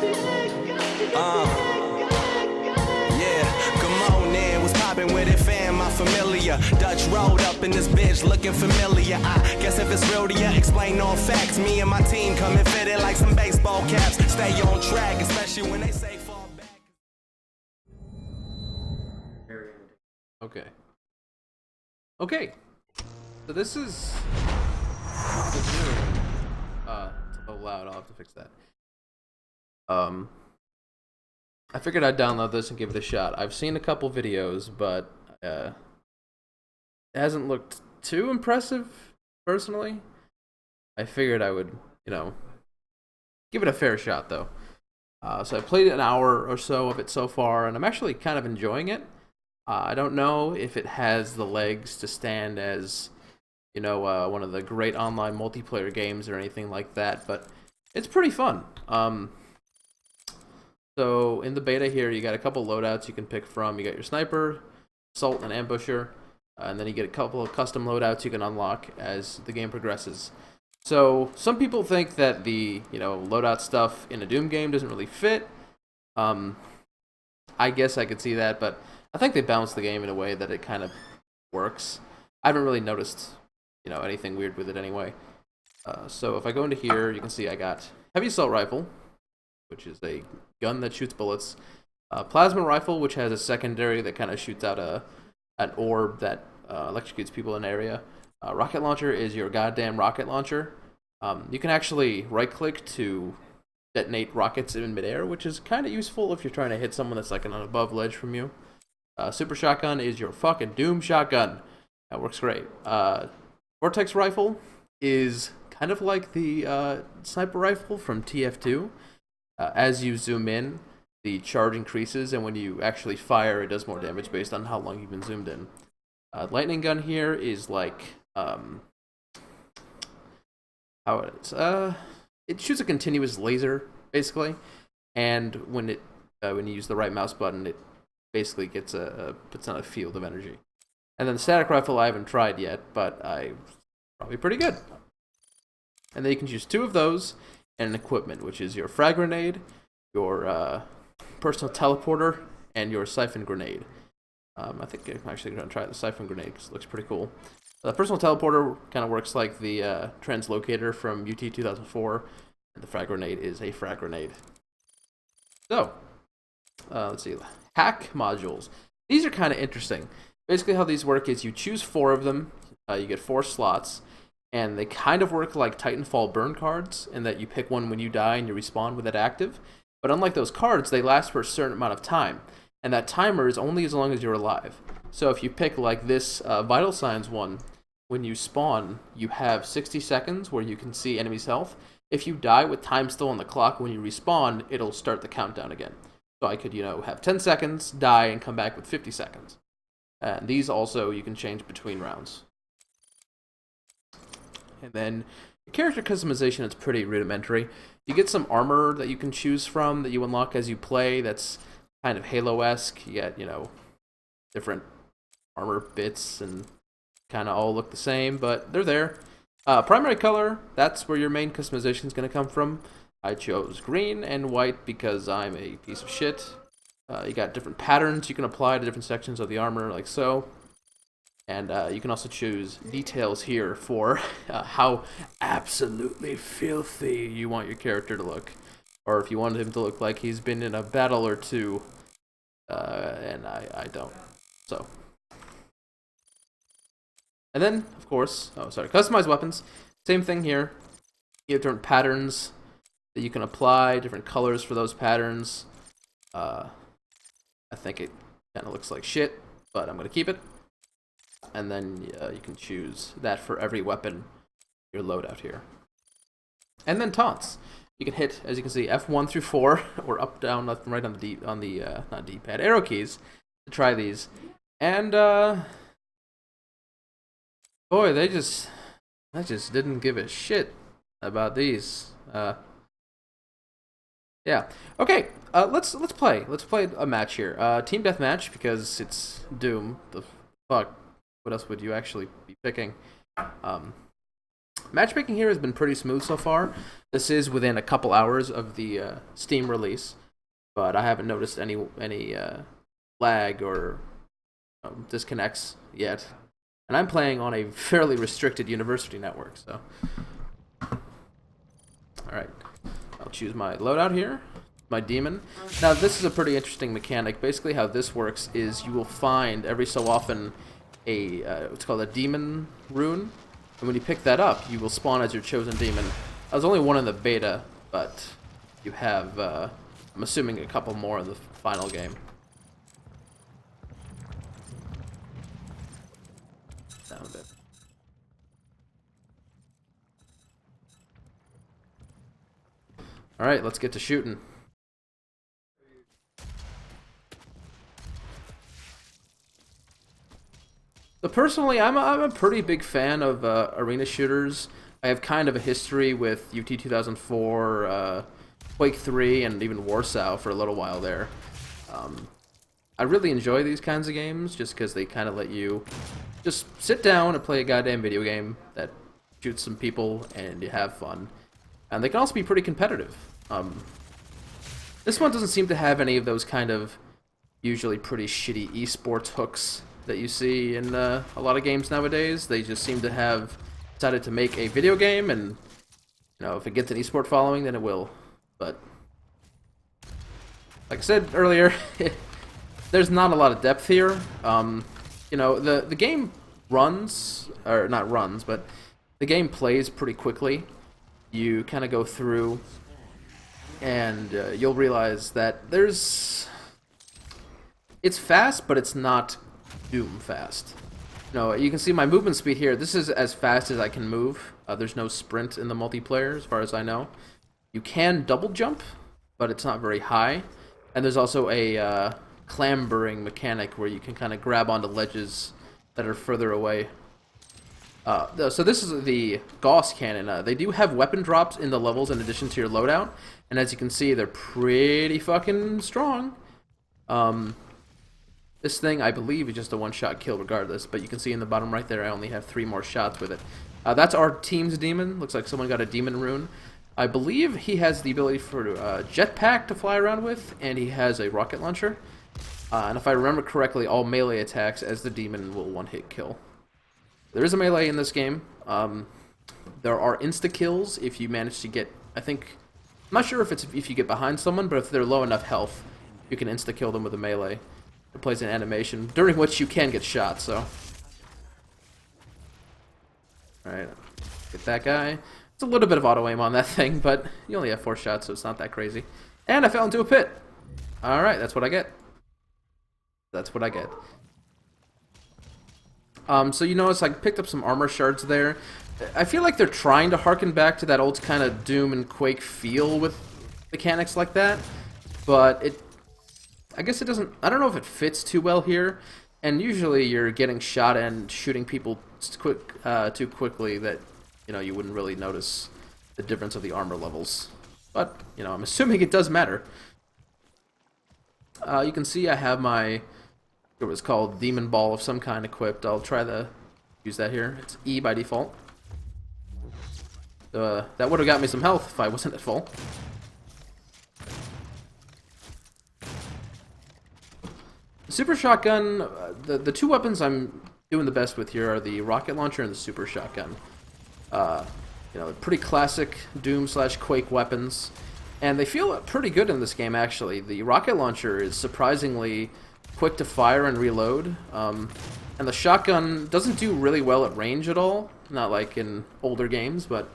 Yeah, come on in. What's poppin' with it, fam? My familiar. Dutch road up in this bitch looking familiar. I guess if it's real to ya, explain all facts. Me and my team coming fitted like some baseball caps. Stay on track, especially when they say fall back. Okay. Okay. So this is the new. It's a little loud. I'll have to fix that. I figured I'd download this and give it a shot. I've seen a couple videos, but it hasn't looked too impressive, personally. I figured I would, give it a fair shot, though. So I played an hour or so of it so far, and I'm actually kind of enjoying it. I don't know if it has the legs to stand as, one of the great online multiplayer games or anything like that, but it's pretty fun. So in the beta here, you got a couple loadouts you can pick from. You got your sniper, assault, and ambusher, and then you get a couple of custom loadouts you can unlock as the game progresses. So some people think that the loadout stuff in a Doom game doesn't really fit. I guess I could see that, but I think they balanced the game in a way that it kind of works. I haven't really noticed anything weird with it anyway. So if I go into here, you can see I got heavy assault rifle, which is a gun that shoots bullets. Plasma rifle, which has a secondary that kind of shoots out an orb that electrocutes people in an area. Rocket launcher is your goddamn rocket launcher. You can actually right-click to detonate rockets in midair, which is kind of useful if you're trying to hit someone that's like on an above ledge from you. Super shotgun is your fucking Doom shotgun. That works great. Vortex rifle is kind of like the sniper rifle from TF2. As you zoom in, the charge increases, and when you actually fire, it does more damage based on how long you've been zoomed in. Lightning gun here is like how it is. It shoots a continuous laser basically, and when you use the right mouse button, it basically puts on a field of energy. And then the static rifle I haven't tried yet, but probably pretty good. And then you can choose two of those and an equipment, which is your frag grenade, your personal teleporter, and your siphon grenade. I think I'm actually going to try the siphon grenade because it looks pretty cool. The personal teleporter kind of works like the translocator from UT 2004, and the frag grenade is a frag grenade. So, let's see. Hack modules. These are kind of interesting. Basically how these work is you choose 4 of them, you get 4 slots, and they kind of work like Titanfall burn cards in that you pick one when you die and you respawn with it active. But unlike those cards, they last for a certain amount of time, and that timer is only as long as you're alive. So if you pick like this Vital Signs one, when you spawn, you have 60 seconds where you can see enemies' health. If you die with time still on the clock when you respawn, it'll start the countdown again. So I could, have 10 seconds, die, and come back with 50 seconds. And these also you can change between rounds. And then character customization is pretty rudimentary. You get some armor that you can choose from that you unlock as you play that's kind of Halo-esque. You get, different armor bits and kind of all look the same, but they're there. Primary color, that's where your main customization is going to come from. I chose green and white because I'm a piece of shit. You got different patterns you can apply to different sections of the armor, like so. And you can also choose details here for how absolutely filthy you want your character to look. Or if you want him to look like he's been in a battle or two. And I don't. So. And then, of course, customize weapons. Same thing here. You have different patterns that you can apply, different colors for those patterns. I think it kind of looks like shit, but I'm going to keep it. And then you can choose that for every weapon your loadout here. And then taunts. You can hit, as you can see, F1 through 4, or up, down, left, and right on the not D-pad, arrow keys to try these. And boy, they just didn't give a shit about these. Yeah. Okay. Let's play. Let's play a match here. Team deathmatch because it's Doom. The fuck. What else would you actually be picking? Matchmaking here has been pretty smooth so far. This is within a couple hours of the Steam release, but I haven't noticed any lag or disconnects yet. And I'm playing on a fairly restricted university network, so. Alright, I'll choose my loadout here, my demon. Now this is a pretty interesting mechanic. Basically how this works is you will find every so often a, what's called a demon rune, and when you pick that up, you will spawn as your chosen demon. There's only one in the beta, but you have, I'm assuming a couple more in the final game. Down a bit. Alright, let's get to shooting. So personally, I'm a pretty big fan of arena shooters. I have kind of a history with UT 2004, Quake 3, and even Warsaw for a little while there. I really enjoy these kinds of games just because they kind of let you just sit down and play a goddamn video game that shoots some people and you have fun. And they can also be pretty competitive. This one doesn't seem to have any of those kind of usually pretty shitty esports hooks that you see in a lot of games nowadays. They just seem to have decided to make a video game, and you know, if it gets an esport following, then it will. But like I said earlier, there's not a lot of depth here. You know, the game runs, or not runs, but the game plays pretty quickly. You kind of go through, and you'll realize that it's fast, but it's not Doom fast. You know, you can see my movement speed here. This is as fast as I can move. There's no sprint in the multiplayer, as far as I know. You can double jump, but it's not very high. And there's also a clambering mechanic where you can kind of grab onto ledges that are further away. So this is the Gauss cannon. They do have weapon drops in the levels in addition to your loadout, and as you can see, they're pretty fucking strong. This thing, I believe, is just a one-shot kill regardless, but you can see in the bottom right there, I only have 3 more shots with it. That's our team's demon. Looks like someone got a demon rune. I believe he has the ability for jetpack to fly around with, and he has a rocket launcher. And if I remember correctly, all melee attacks as the demon will one-hit kill. There is a melee in this game. There are insta-kills if you manage to get, I think, I'm not sure if you get behind someone, but if they're low enough health, you can insta-kill them with a melee. It plays an animation, during which you can get shot, so. Alright, get that guy. It's a little bit of auto-aim on that thing, but you only have 4 shots, so it's not that crazy. And I fell into a pit! Alright, that's what I get. That's what I get. So you notice I picked up some armor shards there. I feel like they're trying to harken back to that old kind of Doom and Quake feel with mechanics like that, but I guess it doesn't, I don't know if it fits too well here, and usually you're getting shot and shooting people too quickly that, you know, you wouldn't really notice the difference of the armor levels. But, you know, I'm assuming it does matter. You can see I have my, it was called Demon Ball of some kind equipped. I'll try to use that here. It's E by default. That would have got me some health if I wasn't at full. Super shotgun, the 2 weapons I'm doing the best with here are the rocket launcher and the super shotgun. You know, pretty classic Doom/Quake weapons, and they feel pretty good in this game actually. The rocket launcher is surprisingly quick to fire and reload, and the shotgun doesn't do really well at range at all, not like in older games, but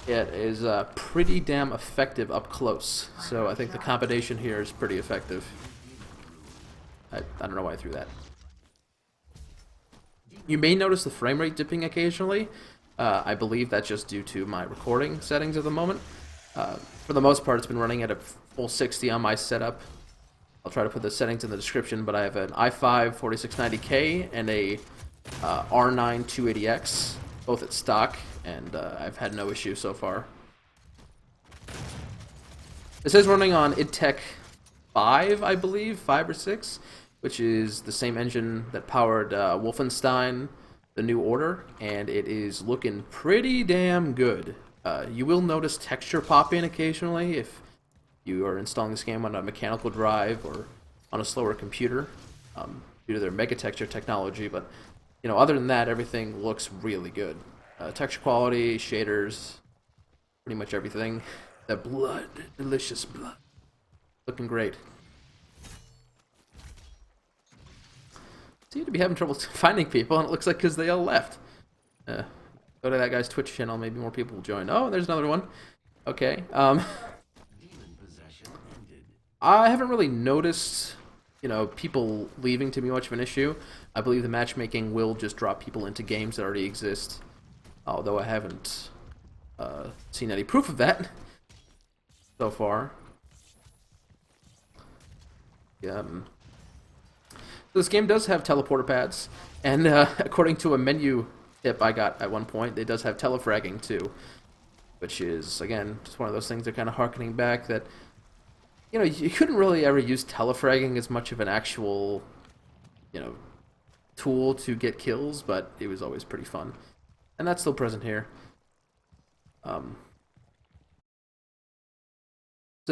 it is pretty damn effective up close. So I think the combination here is pretty effective. I don't know why I threw that. You may notice the frame rate dipping occasionally. I believe that's just due to my recording settings at the moment. For the most part, it's been running at a full 60 on my setup. I'll try to put the settings in the description, but I have an i5 4690K and a R9 280X, both at stock, and I've had no issue so far. This is running on idTech 5, I believe, 5 or 6, which is the same engine that powered Wolfenstein, the New Order, and it is looking pretty damn good. You will notice texture pop in occasionally if you are installing this game on a mechanical drive or on a slower computer due to their mega texture technology, but other than that, everything looks really good. Texture quality, shaders, pretty much everything. The blood, delicious blood, looking great. Seem to be having trouble finding people, and it looks like because they all left. Go to that guy's Twitch channel, maybe more people will join. Oh, there's another one. Okay. I haven't really noticed, people leaving to be much of an issue. I believe the matchmaking will just drop people into games that already exist, although I haven't seen any proof of that so far. This game does have teleporter pads, and according to a menu tip I got at one point, it does have telefragging too, which is, again, just one of those things that are kind of harkening back that, you couldn't really ever use telefragging as much of an actual, tool to get kills, but it was always pretty fun. And that's still present here. So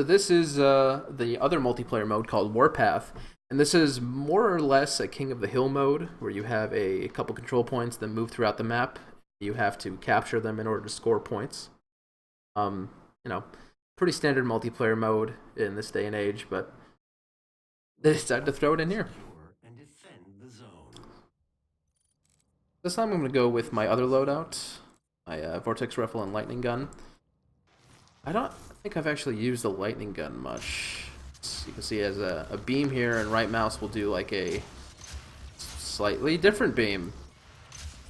this is the other multiplayer mode called Warpath, and this is more or less a King of the Hill mode, where you have a couple control points that move throughout the map. You have to capture them in order to score points. Pretty standard multiplayer mode in this day and age, but they decided to throw it in here. This time I'm going to go with my other loadout, my Vortex Rifle and Lightning Gun. I don't think I've actually used the Lightning Gun much. You can see it has a beam here, and right mouse will do like a slightly different beam.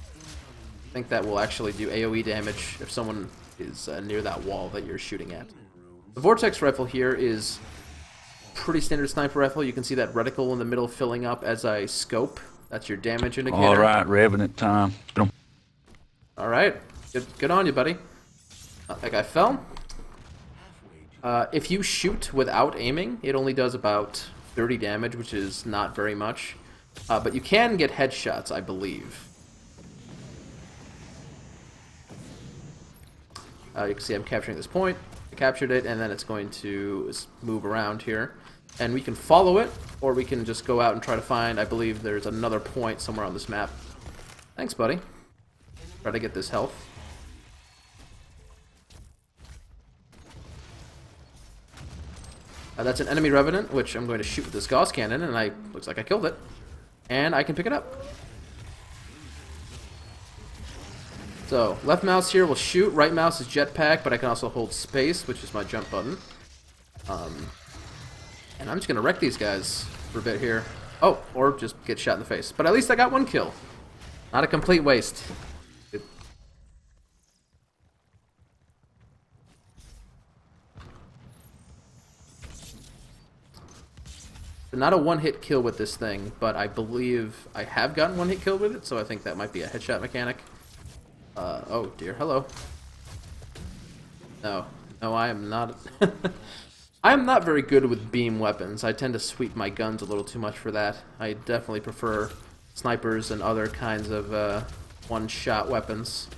I think that will actually do AoE damage if someone is near that wall that you're shooting at. The Vortex Rifle here is pretty standard sniper rifle. You can see that reticle in the middle filling up as I scope. That's your damage indicator. All right, Revenant time. All right, good on you, buddy. That guy fell. If you shoot without aiming, it only does about 30 damage, which is not very much. But you can get headshots, I believe. You can see I'm capturing this point. I captured it, and then it's going to move around here. And we can follow it, or we can just go out and try to find, I believe there's another point somewhere on this map. Thanks, buddy. Try to get this health. That's an enemy Revenant, which I'm going to shoot with this Gauss Cannon, and looks like I killed it. And I can pick it up. So, left mouse here will shoot, right mouse is jetpack, but I can also hold space, which is my jump button. And I'm just going to wreck these guys for a bit here. Oh, or just get shot in the face. But at least I got one kill. Not a complete waste. Good. Not a one-hit kill with this thing, but I believe I have gotten one-hit kill with it, so I think that might be a headshot mechanic. Oh dear, hello. No, I am not. I am not very good with beam weapons. I tend to sweep my guns a little too much for that. I definitely prefer snipers and other kinds of one-shot weapons.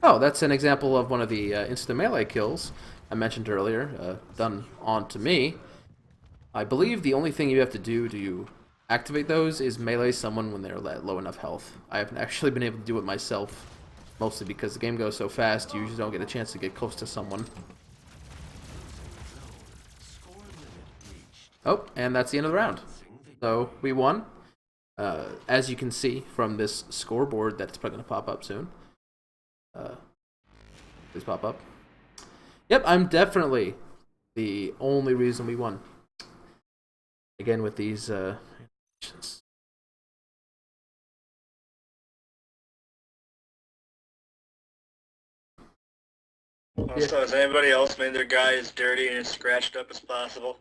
Oh, that's an example of one of the instant melee kills I mentioned earlier, done onto me. I believe the only thing you have to do to activate those is melee someone when they're at low enough health. I haven't actually been able to do it myself, mostly because the game goes so fast, you usually don't get a chance to get close to someone. Oh, and that's the end of the round. So, we won. As you can see from this scoreboard that's probably going to pop up soon. Please pop up. Yep, I'm definitely the only reason we won. Again, with these Also, has anybody else made their guy as dirty and as scratched up as possible?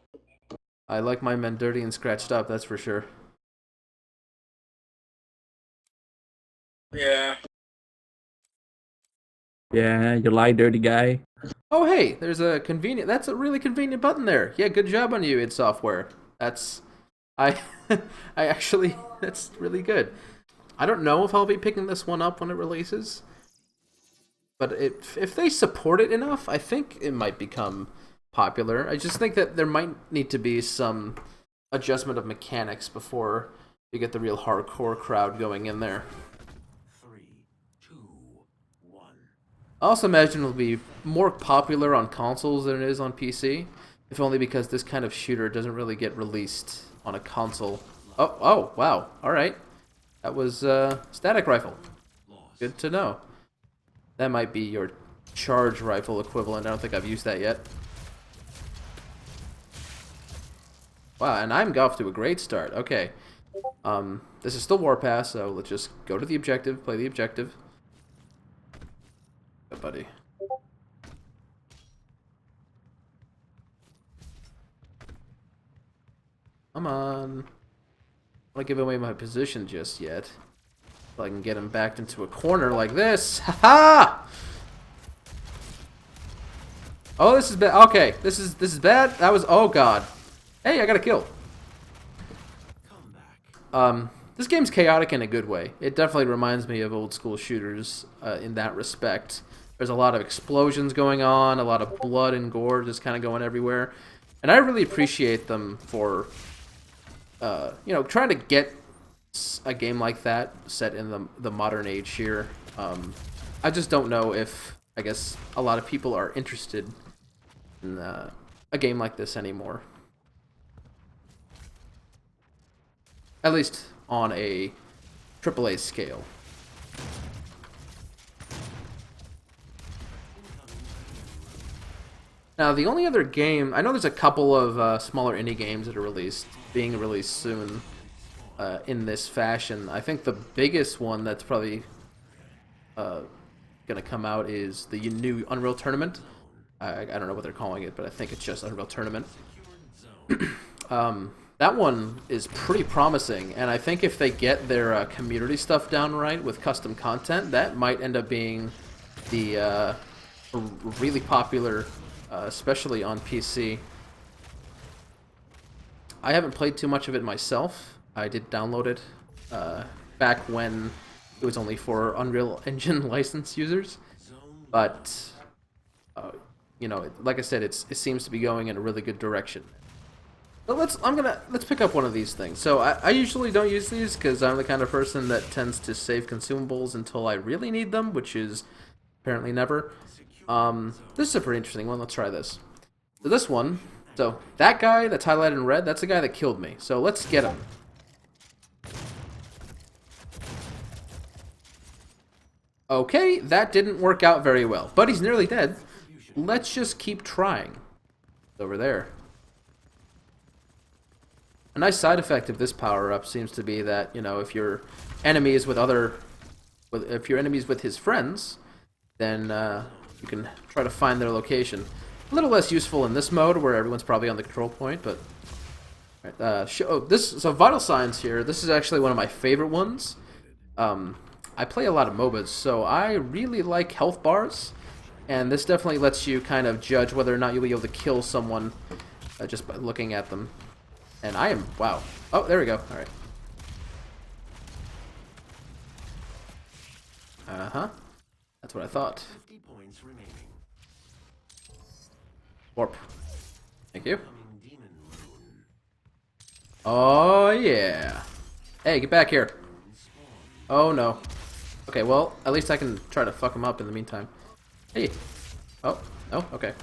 I like my men dirty and scratched up, that's for sure. Yeah. Yeah, you lie, dirty guy. Oh, hey, there's a convenient... That's a really convenient button there. Yeah, good job on you, id Software. That's... I actually... That's really good. I don't know if I'll be picking this one up when it releases, but if they support it enough, I think it might become popular. I just think that there might need to be some adjustment of mechanics before you get the real hardcore crowd going in there. 3, 2, 1. I also imagine it'll be more popular on consoles than it is on PC, if only because this kind of shooter doesn't really get released on a console. Oh, wow. All right. That was static rifle. Good to know. That might be your charge rifle equivalent. I don't think I've used that yet. Wow, and I'm off to a great start. Okay. This is still Warpath, so let's just go to the objective, play the objective. Yeah, buddy. Come on. I don't want to give away my position just yet. So I can get him backed into a corner like this. Ha-ha! Oh, this is bad. Okay, this is bad. That was, oh god. Hey, I got a kill. This game's chaotic in a good way. It definitely reminds me of old school shooters in that respect. There's a lot of explosions going on, a lot of blood and gore just kind of going everywhere. And I really appreciate them for, you know, trying to get a game like that set in the modern age here. I just don't know if, I guess, a lot of people are interested in a game like this anymore. At least on a AAA scale. Now, the only other game... I know there's a couple of smaller indie games that are being released soon in this fashion. I think the biggest one that's probably going to come out is the new Unreal Tournament. I don't know what they're calling it, but I think it's just Unreal Tournament. That one is pretty promising, and I think if they get their community stuff down right with custom content, that might end up being the really popular, especially on PC. I haven't played too much of it myself. I did download it back when it was only for Unreal Engine license users, but you know, like I said, it seems to be going in a really good direction. But let's pick up one of these things. So I usually don't use these because I'm the kind of person that tends to save consumables until I really need them, which is apparently never. This is a pretty interesting one. Let's try this. So this one, so that guy that's highlighted in red, that's the guy that killed me. So let's get him. Okay, that didn't work out very well, but he's nearly dead. Let's just keep trying. It's over there. A nice side effect of this power-up seems to be that, you know, if your enemy is with his friends, then you can try to find their location. A little less useful in this mode where everyone's probably on the control point, but so Vital Signs here. This is actually one of my favorite ones. I play a lot of MOBAs, so I really like health bars, and this definitely lets you kind of judge whether or not you'll be able to kill someone just by looking at them. And I am... Wow. Oh, there we go. Alright. Uh-huh. That's what I thought. 50 points remaining. Warp. Thank you. Coming demon rune. Oh, yeah. Hey, get back here. Oh, no. Okay, well, at least I can try to fuck him up in the meantime. Hey. Oh, no? Okay.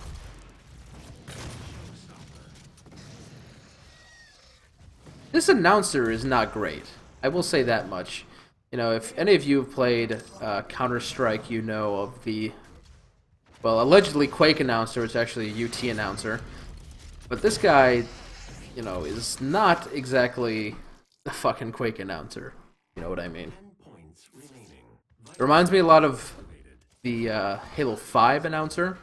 This announcer is not great. I will say that much. You know, if any of you have played Counter-Strike, you know of the, well, allegedly Quake announcer. It's actually a UT announcer. But this guy, you know, is not exactly the fucking Quake announcer. You know what I mean? 10 points remaining. It reminds me a lot of the Halo 5 announcer.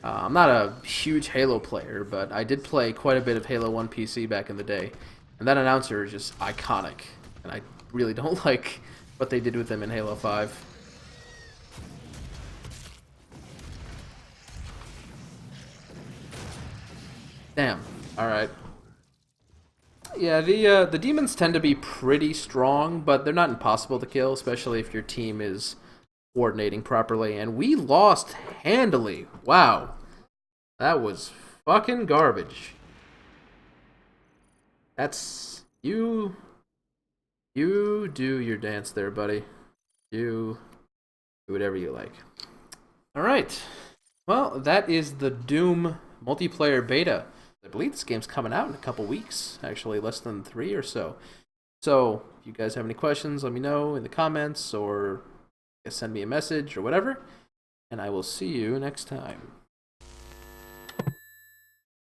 I'm not a huge Halo player, but I did play quite a bit of Halo 1 PC back in the day. And that announcer is just iconic. And I really don't like what they did with him in Halo 5. Damn. Alright. Yeah, the demons tend to be pretty strong, but they're not impossible to kill, especially if your team is coordinating properly. And we lost handily. Wow. That was fucking garbage. That's you do your dance there, buddy. You do whatever you like. All right. Well, that is the Doom multiplayer beta. I believe this game's coming out in a couple weeks, actually less than 3 or so. So, if you guys have any questions, let me know in the comments or send me a message or whatever, and I will see you next time.